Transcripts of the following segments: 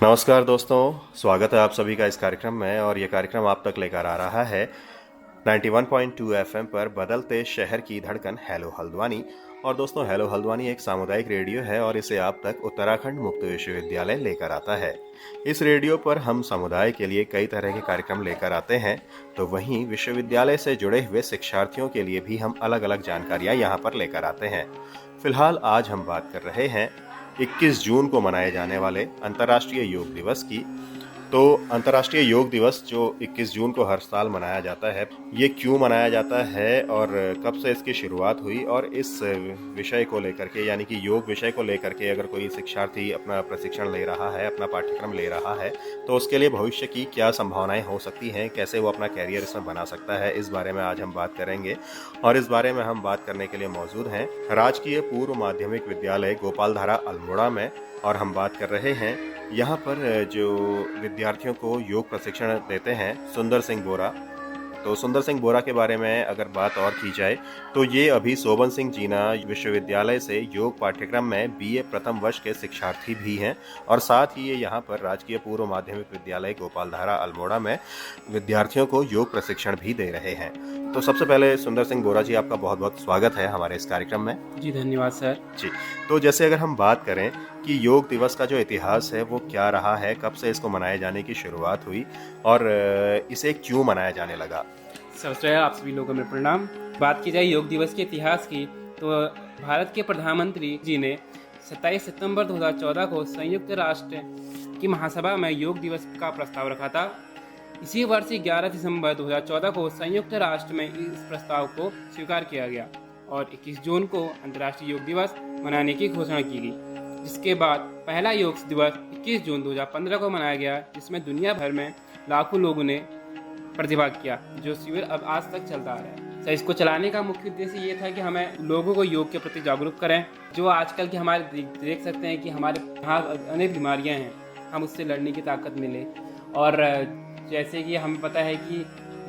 नमस्कार दोस्तों, स्वागत है आप सभी का इस कार्यक्रम में। और ये कार्यक्रम आप तक लेकर आ रहा है 91.2 एफएम पर बदलते शहर की धड़कन हेलो हल्द्वानी। और दोस्तों, हेलो हल्द्वानी एक सामुदायिक रेडियो है और इसे आप तक उत्तराखंड मुक्त विश्वविद्यालय लेकर आता है। इस रेडियो पर हम समुदाय के लिए कई तरह के कार्यक्रम लेकर आते हैं, तो वहीं विश्वविद्यालय से जुड़े हुए शिक्षार्थियों के लिए भी हम अलग अलग जानकारियां यहाँ पर लेकर आते हैं। फिलहाल आज हम बात कर रहे हैं 21 जून को मनाए जाने वाले अंतर्राष्ट्रीय योग दिवस की। तो अंतर्राष्ट्रीय योग दिवस जो 21 जून को हर साल मनाया जाता है, ये क्यों मनाया जाता है और कब से इसकी शुरुआत हुई, और इस विषय को लेकर के यानी कि योग विषय को लेकर के अगर कोई शिक्षार्थी अपना प्रशिक्षण ले रहा है, अपना पाठ्यक्रम ले रहा है, तो उसके लिए भविष्य की क्या संभावनाएं हो सकती हैं, कैसे वो अपना कैरियर इसमें बना सकता है, इस बारे में आज हम बात करेंगे। और इस बारे में हम बात करने के लिए मौजूद हैं राजकीय पूर्व माध्यमिक विद्यालय गोपालधारा अल्मोड़ा में। और हम बात कर रहे हैं यहाँ पर जो विद्यार्थियों को योग प्रशिक्षण देते हैं, सुंदर सिंह बोरा। तो सुंदर सिंह बोरा के बारे में अगर बात और की जाए तो ये अभी सोबन सिंह जीना विश्वविद्यालय से योग पाठ्यक्रम में बीए प्रथम वर्ष के शिक्षार्थी भी हैं, और साथ ही ये यहाँ पर राजकीय पूर्व माध्यमिक विद्यालय गोपालधारा अल्मोड़ा में विद्यार्थियों को योग प्रशिक्षण भी दे रहे हैं। तो सबसे पहले सुंदर सिंह बोरा जी, आपका बहुत बहुत स्वागत है हमारे इस कार्यक्रम में। जी धन्यवाद सर। जी, तो जैसे अगर हम बात करें कि योग दिवस का जो इतिहास है वो क्या रहा है, कब से इसको मनाए जाने की शुरुआत हुई और इसे क्यों मनाया जाने लगा। सबसे आप सभी लोगों में प्रणाम। बात की जाए योग दिवस के इतिहास की, तो भारत के प्रधानमंत्री जी ने 27 सितंबर 2014 को संयुक्त राष्ट्र की महासभा में योग दिवस का प्रस्ताव रखा था। इसी वर्ष 11 दिसंबर 2014 को संयुक्त राष्ट्र में इस प्रस्ताव को स्वीकार किया गया और 21 जून को अंतर्राष्ट्रीय योग दिवस मनाने की घोषणा की गई, जिसके बाद पहला योग दिवस 21 जून 2015 को मनाया गया, जिसमें दुनिया भर में लाखों लोगों ने प्रतिभाग किया। जो शिविर अब आज तक चलता आ रहा है। तो इसको चलाने का मुख्य उद्देश्य ये था कि हमें लोगों को योग के प्रति जागरूक करें। जो आजकल के हमारे देख सकते हैं कि हमारे यहाँ अनेक बीमारियाँ हैं, हम उससे लड़ने की ताकत मिले। और जैसे कि हमें पता है कि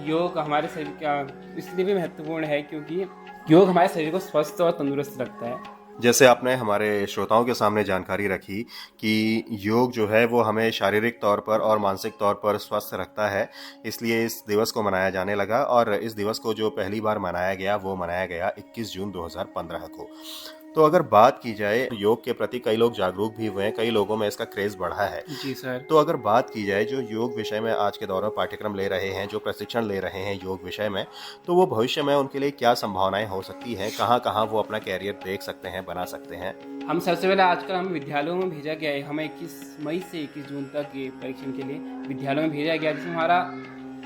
योग हमारे शरीर का इसलिए भी महत्वपूर्ण है क्योंकि योग हमारे शरीर को स्वस्थ और तंदुरुस्त रखता है। जैसे आपने हमारे श्रोताओं के सामने जानकारी रखी कि योग जो है वो हमें शारीरिक तौर पर और मानसिक तौर पर स्वस्थ रखता है, इसलिए इस दिवस को मनाया जाने लगा। और इस दिवस को जो पहली बार मनाया गया वो मनाया गया 21 जून 2015 को। तो अगर बात की जाए, योग के प्रति कई लोग जागरूक भी हुए हैं, कई लोगों में इसका क्रेज बढ़ा है। जी सर। तो अगर बात की जाए, जो योग विषय में आज के दौर में पाठ्यक्रम ले रहे हैं, जो प्रशिक्षण ले रहे हैं योग विषय में, तो वो भविष्य में उनके लिए क्या संभावनाएं हो सकती हैं, कहाँ कहाँ वो अपना कैरियर देख सकते हैं, बना सकते हैं। हम सबसे पहले आजकल हमें विद्यालयों में भेजा गया है। हमें 21 मई से 21 जून तक ये परीक्षण के लिए विद्यालयों में भेजा गया, जिसमें हमारा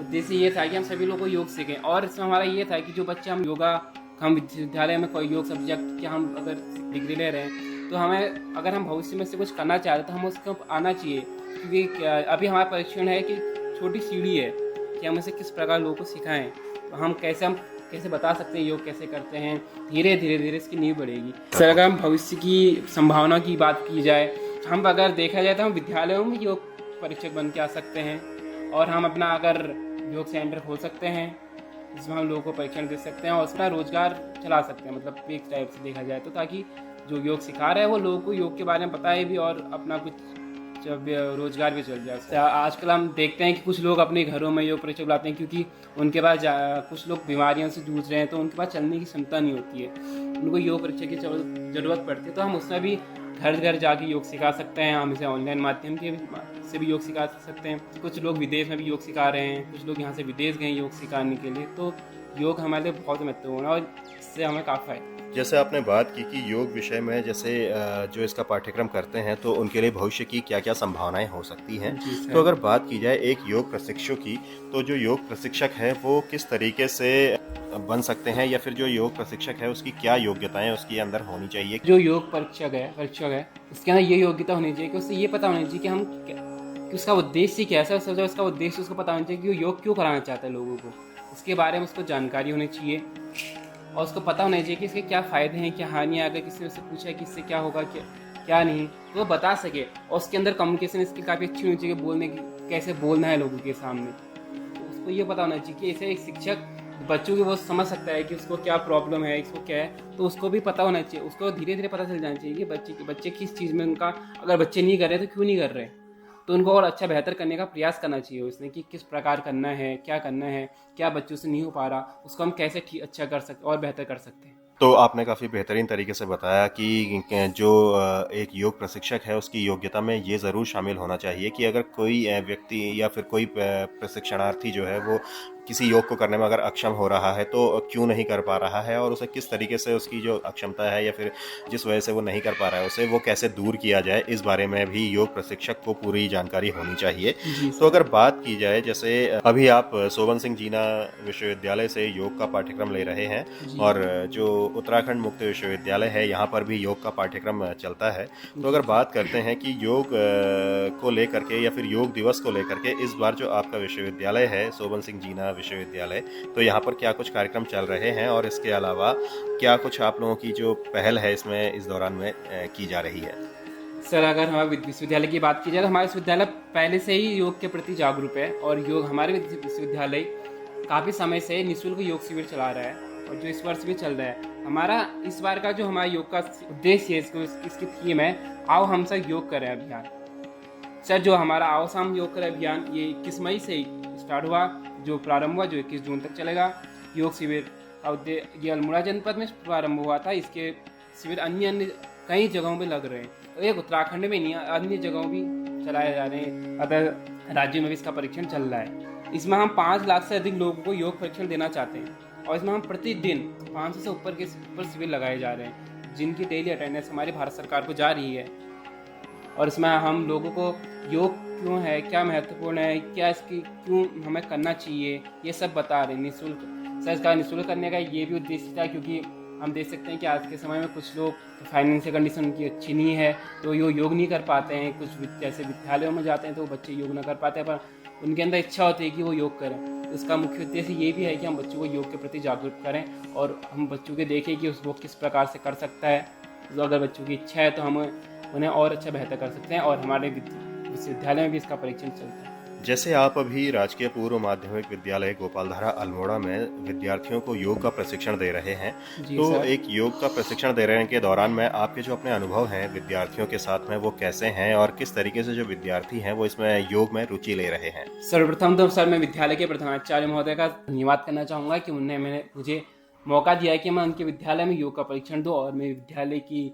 उद्देश्य ये था कि हम सभी लोग को योग सीखें। और इसमें हमारा ये था कि जो बच्चे हम विद्यालय में कोई योग सब्जेक्ट की हम अगर डिग्री ले रहे हैं, तो हमें अगर हम भविष्य में से कुछ करना चाह रहे हैं तो हम उसको आना चाहिए। क्योंकि अभी हमारा परीक्षण है कि छोटी सीढ़ी है कि हम इसे किस प्रकार लोगों को सिखाएं। तो हम कैसे बता सकते हैं योग कैसे करते हैं, धीरे धीरे इसकी नींव बढ़ेगी। सर, अगर हम भविष्य की संभावना की बात की जाए, हम अगर देखा जाए तो हम विद्यालयों में योग परीक्षक बन के आ सकते हैं और हम अपना अगर योग सेंटर खोल सकते हैं जिसमें हम लोगों को परीक्षण दे सकते हैं और उसका रोजगार चला सकते हैं। मतलब एक टाइप से देखा जाए तो, ताकि जो योग सिखा रहा है वो लोगों को योग के बारे में बताए भी और अपना कुछ जब रोजगार भी चल जाए। आजकल हम देखते हैं कि कुछ लोग अपने घरों में योग परीक्षक बुलाते हैं क्योंकि उनके पास कुछ लोग बीमारियों से जूझ रहे हैं, तो उनके पास चलने की क्षमता नहीं होती है, उनको योग परीक्षक की ज़रूरत पड़ती है। तो हम उसमें भी घर घर जाके योग सिखा सकते हैं। हम इसे ऑनलाइन माध्यम के से भी योग सिखा सकते हैं। कुछ लोग विदेश में भी योग सिखा रहे हैं, कुछ लोग यहाँ से विदेश गए योग सिखाने के लिए। तो योग हमारे लिए बहुत महत्वपूर्ण है और इससे हमें काफ़ी है। जैसे आपने बात की कि योग विषय में जैसे जो इसका पाठ्यक्रम करते हैं तो उनके लिए भविष्य की क्या क्या संभावनाएं हो सकती हैं। तो अगर बात की जाए एक योग प्रशिक्षक की, तो जो योग प्रशिक्षक है वो किस तरीके से बन सकते हैं, या फिर जो योग प्रशिक्षक है उसकी क्या योग्यताएं उसके अंदर होनी चाहिए। जो योग परीक्षक है उसके अंदर ये योग्यता होनी चाहिए कि उससे ये पता होना चाहिए कि उसका उद्देश्य क्या है। उसका उद्देश्य उसको पता होना चाहिए कि वो योग क्यों कराना चाहता है लोगों को, उसके बारे में उसको जानकारी होनी चाहिए और उसको पता होना चाहिए कि इसके क्या फ़ायदे हैं, क्या हानियाँ। अगर किसी ने उससे पूछा है कि इससे क्या होगा क्या नहीं, तो वो बता सके। और उसके अंदर कम्युनिकेशन स्किल काफ़ी अच्छी होनी चाहिए, बोलने की, कैसे बोलना है लोगों के सामने। तो उसको ये पता होना चाहिए कि ऐसे एक शिक्षक बच्चों की वो समझ सकता है कि उसको क्या प्रॉब्लम है, इसको क्या है, तो उसको भी पता होना चाहिए। उसको धीरे धीरे पता चल जाना चाहिए कि बच्चे किस चीज़ में उनका, अगर बच्चे नहीं कर रहे तो क्यों नहीं कर रहे, तो उनको और अच्छा बेहतर करने का प्रयास करना चाहिए उसने कि किस प्रकार करना है, क्या बच्चों से नहीं हो पा रहा, उसको हम कैसे अच्छा कर सकते और बेहतर कर सकते हैं। तो आपने काफ़ी बेहतरीन तरीके से बताया कि जो एक योग प्रशिक्षक है उसकी योग्यता में ये ज़रूर शामिल होना चाहिए कि अगर कोई व्यक्ति या फिर कोई प्रशिक्षणार्थी जो है वो किसी योग को करने में अगर अक्षम हो रहा है तो क्यों नहीं कर पा रहा है, और उसे किस तरीके से उसकी जो अक्षमता है या फिर जिस वजह से वो नहीं कर पा रहा है उसे वो कैसे दूर किया जाए, इस बारे में भी योग प्रशिक्षक को पूरी जानकारी होनी चाहिए। जी तो सर। अगर बात की जाए, जैसे अभी आप सोबन सिंह जीना विश्वविद्यालय से योग का पाठ्यक्रम ले रहे हैं जी और जो उत्तराखंड मुक्त विश्वविद्यालय है यहाँ पर भी योग का पाठ्यक्रम चलता है। तो अगर जी बात करते हैं कि योग को लेकर के या फिर योग दिवस को लेकर के इस बार जो आपका विश्वविद्यालय है सोबन सिंह जीना विश्वविद्यालय, तो यहाँ पर क्या कुछ कार्यक्रम चल रहे हैं और इसके अलावा क्या कुछ आप लोगों की जो पहल है इसमें इस दौरान में की जा रही है? सर, अगर हमारे विश्वविद्यालय की बात की जाए तो हमारा विश्वविद्यालय पहले से ही योग के प्रति जागरूक है और योग हमारे विश्वविद्यालय काफ़ी समय से निःशुल्क योग शिविर चला रहा है और जो इस वर्ष भी चल रहा है। हमारा इस बार का जो हमारा योग का उद्देश्य है, इसकी थीम है आओ हम सब योग करें अभियान। सर, जो हमारा आओ हम योग करें अभियान ये 21 मई से ही स्टार्ट हुआ, जो प्रारंभ हुआ, जो 21 जून तक चलेगा। योग शिविर ये अल्मोड़ा जनपद में प्रारंभ हुआ था। इसके शिविर अन्य कई जगहों पे लग रहे हैं, तो एक उत्तराखंड में नहीं, अन्य जगहों भी चलाए जा रहे हैं, अदर राज्यों में भी इसका परीक्षण चल रहा है। इसमें हम 5 लाख से अधिक लोगों को योग परीक्षण देना चाहते हैं और इसमें हम प्रतिदिन 500 से ऊपर शिविर लगाए जा रहे हैं, जिनकी डेली अटेंडेंस हमारी भारत सरकार को जा रही है। और इसमें हम लोगों को योग क्यों है, क्या महत्वपूर्ण है, क्या इसकी क्यों हमें करना चाहिए, ये सब बता रहे हैं निःशुल्क। सर, इसका निःशुल्क करने का ये भी उद्देश्य था क्योंकि हम देख सकते हैं कि आज के समय में कुछ लोग फाइनेंशियल कंडीशन उनकी अच्छी नहीं है तो योग नहीं कर पाते हैं। कुछ जैसे विद्यालयों में जाते हैं तो बच्चे योग ना कर पाते हैं, पर उनके अंदर इच्छा होती है कि वो योग करें। तो इसका मुख्य उद्देश्य ये भी है कि हम बच्चों को योग के प्रति जागरूक करें और हम बच्चों के देखें कि वो किस प्रकार से कर सकता है। तो अगर बच्चों की इच्छा है तो हम उन्हें और अच्छा बेहतर कर सकते हैं और हमारे विश्वविद्यालय में भी इसका परीक्षण चलता है। जैसे आप अभी राजकीय पूर्व माध्यमिक विद्यालय गोपालधारा अल्मोड़ा में विद्यार्थियों को योग का प्रशिक्षण दे रहे हैं, तो सर। एक योग का प्रशिक्षण दे रहे के दौरान में आपके जो अपने अनुभव हैं विद्यार्थियों के साथ में वो कैसे हैं और किस तरीके से जो विद्यार्थी हैं वो इसमें योग में रुचि ले रहे हैं? सर्वप्रथम तो सर मैं विद्यालय के प्रधानाचार्य महोदय का धन्यवाद करना चाहूँगा कि उन्होंने मुझे मौका दिया है कि मैं उनके विद्यालय में योग का परीक्षण दूँ और मैं विद्यालय की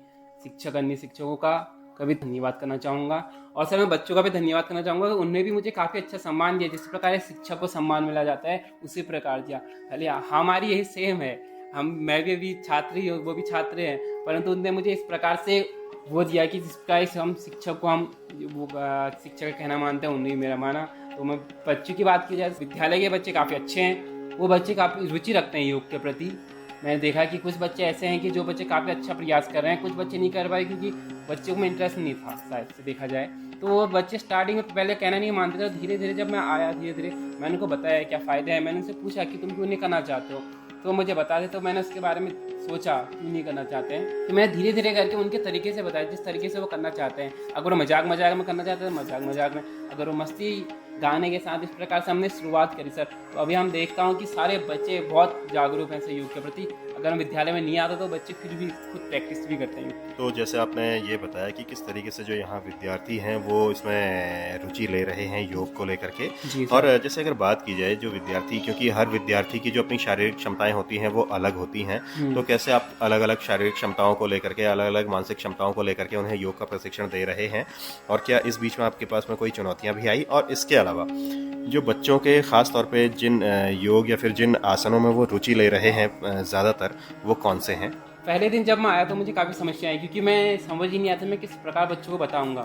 अन्य शिक्षकों का कभी धन्यवाद करना चाहूँगा। और सर मैं बच्चों का भी धन्यवाद करना चाहूँगा कि उन्होंने भी मुझे काफ़ी अच्छा सम्मान दिया। जिस प्रकार शिक्षक को सम्मान मिला जाता है उसी प्रकार दिया। पहले हमारी यही सेम है, मैं भी अभी छात्र ही हूँ, वो भी छात्र हैं, परंतु उन्होंने मुझे इस प्रकार से वो दिया कि जिस प्रकार से हम शिक्षक को शिक्षक का कहना मानते हैं, उन्होंने मेरा माना। तो मैं बच्चों की बात की जाए, विद्यालय के बच्चे काफ़ी अच्छे हैं, वो बच्चे काफ़ी रुचि रखते हैं योग के प्रति। मैंने देखा कि कुछ बच्चे ऐसे हैं कि जो बच्चे काफ़ी अच्छा प्रयास कर रहे हैं, कुछ बच्चे नहीं कर पाए क्योंकि बच्चों में इंटरेस्ट नहीं था शायद से देखा जाए। तो वो बच्चे स्टार्टिंग में पहले कहना नहीं मानते थे, धीरे धीरे जब मैं आया मैंने उनको बताया क्या फ़ायदे हैं। मैंने उनसे पूछा कि तुम क्यों नहीं करना चाहते हो, तो मुझे बता दे। तो मैंने उसके बारे में सोचा क्यों नहीं करना चाहते हैं, तो मैंने धीरे धीरे करके उनके तरीके से बताया जिस तरीके से वो करना चाहते हैं। अगर वो मजाक में करना चाहते हैं तो मजाक में, अगर वो मस्ती गाने के साथ, इस प्रकार से हमने शुरुआत करी सर। तो अभी हम देखता हूँ कि सारे बच्चे बहुत जागरूक हैं योग के प्रति। अगर हम विद्यालय में नहीं आता तो बच्चे फिर भी खुद प्रैक्टिस भी करते हैं। तो जैसे आपने ये बताया कि किस तरीके से जो यहाँ विद्यार्थी हैं वो इसमें रुचि ले रहे हैं योग को लेकर के, और जैसे अगर बात की जाए जो विद्यार्थी, क्योंकि हर विद्यार्थी की जो अपनी शारीरिक क्षमताएं होती हैं वो अलग होती हैं, तो कैसे आप अलग अलग शारीरिक क्षमताओं को लेकर के, अलग अलग मानसिक क्षमताओं को लेकर के उन्हें योग का प्रशिक्षण दे रहे हैं, और क्या इस बीच में आपके पास में कोई चुनौतियाँ भी आई? और इसके अलावा जो बच्चों के खास तौर पे जिन योग या फिर जिन आसनों में वो रुचि ले रहे हैं ज़्यादातर, वो कौन से हैं? पहले दिन जब मैं आया तो मुझे काफ़ी समस्या आई क्योंकि मैं समझ ही नहीं आता मैं किस प्रकार बच्चों को बताऊंगा,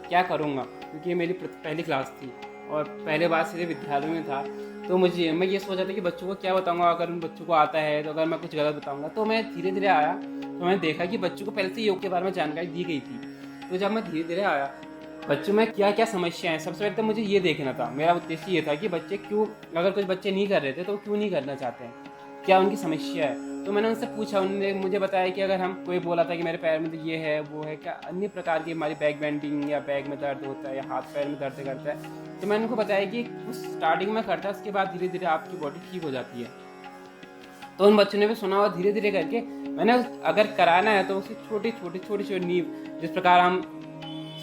क्या करूंगा, क्योंकि मेरी पहली क्लास थी और पहले बार सीधे विद्यालय में था। तो मैं ये सोचा था कि बच्चों को क्या बताऊंगा, अगर उन बच्चों को आता है तो अगर मैं कुछ गलत बताऊंगा। तो मैं धीरे धीरे आया तो मैंने देखा कि बच्चों को पहले से योग के बारे में जानकारी दी गई थी। तो जब मैं धीरे धीरे आया बच्चों में क्या क्या समस्या है, सबसे पहले तो मुझे ये देखना था। मेरा उद्देश्य ये था कि बच्चे क्यों, अगर कुछ बच्चे नहीं कर रहे थे तो क्यों नहीं करना चाहते हैं, क्या उनकी समस्या है। तो मैंने उनसे पूछा, उन्होंने मुझे बताया कि अगर हम कोई बोला था कि मेरे पैर में तो ये है वो है, क्या अन्य प्रकार की हमारी बैक बेंडिंग या बैक में दर्द होता है या हाथ पैर में दर्द करता है। तो मैंने उनको बताया कि कुछ स्टार्टिंग में करता है, उसके बाद धीरे धीरे आपकी बॉडी ठीक हो जाती है। तो उन बच्चों ने भी सुना और धीरे धीरे करके मैंने अगर कराना है तो उसे छोटी छोटी नींव, जिस प्रकार हम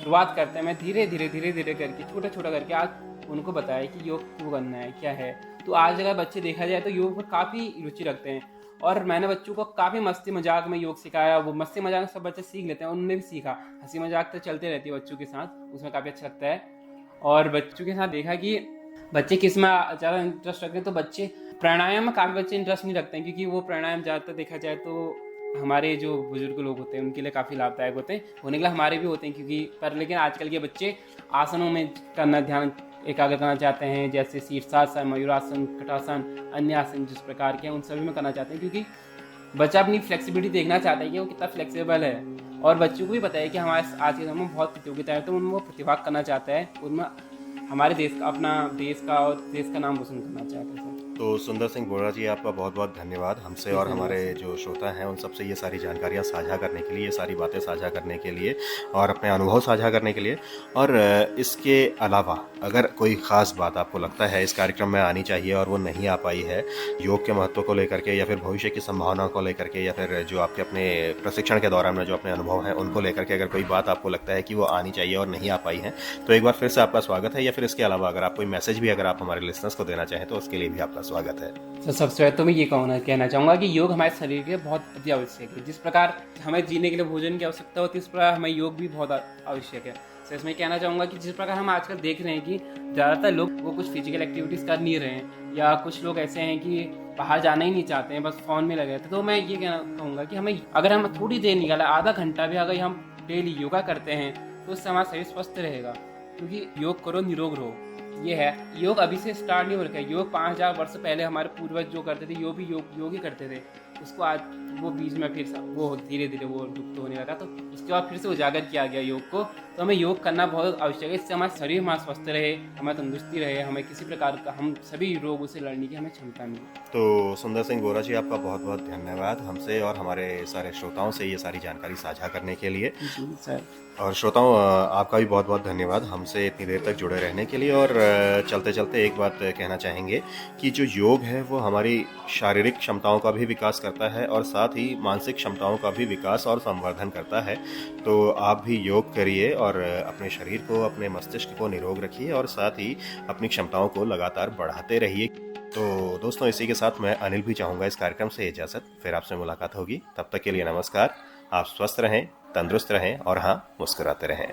शुरुआत करते हैं, मैं धीरे धीरे करके छोटा छोटा करके आज उनको बताया कि योग क्यों करना है, क्या है। तो आज अगर बच्चे देखा जाए तो योग में काफ़ी रुचि रखते हैं, और मैंने बच्चों को काफ़ी मस्ती मजाक में योग सिखाया। वो मस्ती मजाक में सब बच्चे सीख लेते हैं, उन्होंने भी सीखा। हंसी मजाक तो चलते रहती है बच्चों के साथ, उसमें काफ़ी अच्छा लगता है। और बच्चों के साथ देखा कि बच्चे किस में ज़्यादा इंटरेस्ट रखते हैं, तो बच्चे प्राणायाम में काफ़ी बच्चे इंटरेस्ट नहीं रखते हैं, क्योंकि वो प्राणायाम ज़्यादातर देखा जाए तो हमारे जो बुजुर्ग लोग होते हैं उनके लिए काफ़ी लाभदायक होते हैं, होने के लिए हमारे भी होते हैं, क्योंकि पर लेकिन आजकल के बच्चे आसनों में करना ध्यान एकाग्र करना चाहते हैं, जैसे शीर्षासन, मयूरासन, कटासन, अन्य आसन जिस प्रकार के हैं उन सभी में करना चाहते हैं, क्योंकि बच्चा अपनी फ्लेक्सिबिलिटी देखना चाहता है कि वो कितना फ्लेक्सिबल है। और बच्चों को भी पता है कि हमारे आज के समय में बहुत प्रतियोगिता है, तो उनमें वो प्रतिभाग करना चाहता है, उनमें हमारे देश का, अपना देश का और देश का नाम रोशन करना चाहता है। तो सुंदर सिंह बोरा जी, आपका बहुत बहुत धन्यवाद हमसे और हमारे जो श्रोता हैं उन सबसे ये सारी जानकारियाँ साझा करने के लिए, ये सारी बातें साझा करने के लिए और अपने अनुभव साझा करने के लिए। और इसके अलावा अगर कोई ख़ास बात आपको लगता है इस कार्यक्रम में आनी चाहिए और वो नहीं आ पाई है, योग के महत्व को लेकर के या फिर भविष्य की संभावनाओं को लेकर के, या फिर जो आपके अपने प्रशिक्षण के दौरान में जो अपने अनुभव हैं उनको लेकर के, अगर कोई बात आपको लगता है कि वो आनी चाहिए और नहीं आ पाई है, तो एक बार फिर से आपका स्वागत है। या फिर इसके अलावा अगर आप कोई मैसेज भी अगर आप हमारे लिसनर्स को देना चाहें तो उसके लिए भी आपका स्वागत है। तो सबसे पहले तो मैं ये कहना चाहूँगा कि योग हमारे शरीर के बहुत अति आवश्यक है। जिस प्रकार हमें जीने के लिए भोजन की आवश्यकता होती है, उस प्रकार हमें योग भी बहुत आवश्यक है। तो इसमें कहना चाहूँगा कि जिस प्रकार हम आजकल देख रहे हैं कि ज़्यादातर लोग वो कुछ फिजिकल एक्टिविटीज़ कर नहीं रहे हैं, या कुछ लोग ऐसे हैं कि बाहर जाना ही नहीं चाहते हैं, बस फ़ोन में लगे रहते हैं। तो मैं ये कहूँगा कि हमें अगर हम थोड़ी देर निकालें, आधा घंटा भी अगर हम डेली योगा करते हैं, तो उससे हमारा शरीर स्वस्थ रहेगा, क्योंकि योग करो निरोग रहो। ये है, योग अभी से स्टार्ट नहीं हो रखा है। योग 5000 वर्ष पहले हमारे पूर्वज जो करते थे, योग ही करते थे। उसको आज वो बीच में फिर वो धीरे धीरे वो लुप्त होने लगा, तो उसके बाद फिर से उजागर किया गया योग को। तो हमें योग करना बहुत आवश्यक है, इससे हमारा शरीर हमारा स्वस्थ रहे, हमारी तंदुरुस्ती रहे, हमें किसी प्रकार का हम सभी रोगों से लड़ने की हमें क्षमता मिले। तो सुंदर सिंह बोरा जी, आपका बहुत बहुत धन्यवाद हमसे और हमारे सारे श्रोताओं से ये सारी जानकारी साझा करने के लिए। जी सर। और श्रोताओं, आपका भी बहुत बहुत धन्यवाद हमसे इतनी देर तक जुड़े रहने के लिए। और चलते चलते एक बात कहना चाहेंगे कि जो योग है वो हमारी शारीरिक क्षमताओं का भी विकास करता है और साथ ही मानसिक क्षमताओं का भी विकास और संवर्धन करता है। तो आप भी योग करिए और अपने शरीर को, अपने मस्तिष्क को निरोग रखिए और साथ ही अपनी क्षमताओं को लगातार बढ़ाते रहिए। तो दोस्तों, इसी के साथ मैं अनिल भी चाहूँगा इस कार्यक्रम से इजाज़त। फिर आपसे मुलाकात होगी, तब तक के लिए नमस्कार। आप स्वस्थ रहें, तंदुरुस्त रहें और हाँ, मुस्कुराते रहें।